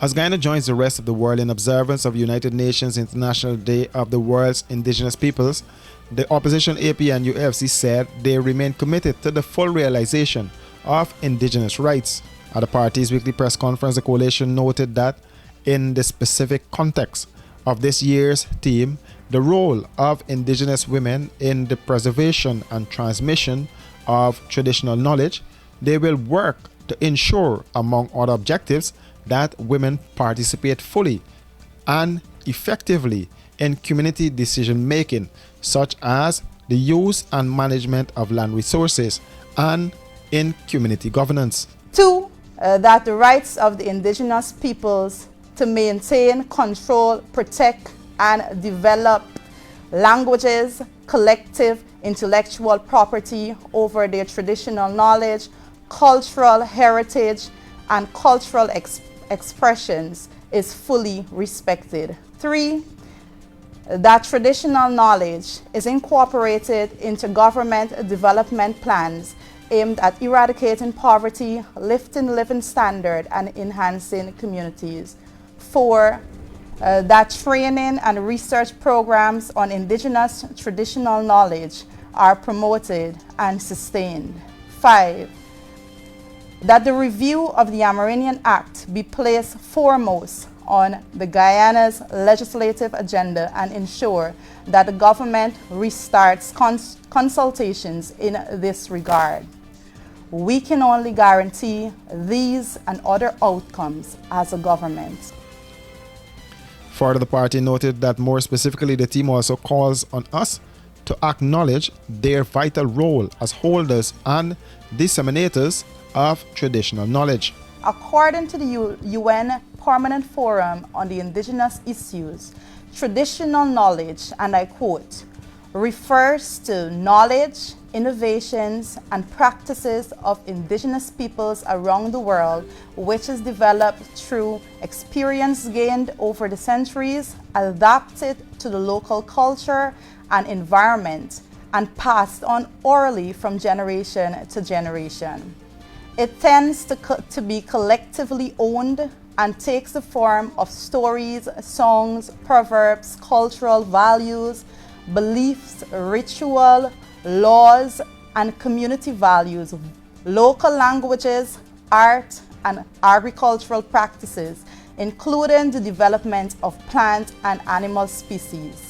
As Guyana joins the rest of the world in observance of United Nations International Day of the World's Indigenous Peoples, the opposition APNU AFC said they remain committed to the full realization of Indigenous rights. At the party's weekly press conference, the coalition noted that in the specific context of this year's theme, the role of Indigenous women in the preservation and transmission of traditional knowledge, they will work to ensure, among other objectives, that women participate fully and effectively in community decision making, such as the use and management of land resources and in community governance. Two, that the rights of the indigenous peoples to maintain, control, protect, and develop languages, collective intellectual property over their traditional knowledge, cultural heritage, and cultural expressions is fully respected. Three, that traditional knowledge is incorporated into government development plans aimed at eradicating poverty, lifting living standard, and enhancing communities. Four, that training and research programs on indigenous traditional knowledge are promoted and sustained. Five, that the review of the Amerindian Act be placed foremost on the Guyana's legislative agenda and ensure that the government restarts consultations in this regard. We can only guarantee these and other outcomes as a government. Further, the party noted that more specifically, the team also calls on us to acknowledge their vital role as holders and disseminators of traditional knowledge. According to the UN Permanent Forum on the Indigenous Issues, traditional knowledge, and I quote, refers to knowledge, innovations, and practices of indigenous peoples around the world, which is developed through experience gained over the centuries, adapted to the local culture and environment, and passed on orally from generation to generation. It tends to be collectively owned and takes the form of stories, songs, proverbs, cultural values, beliefs, ritual, laws, and community values, local languages, art, and agricultural practices, including the development of plant and animal species.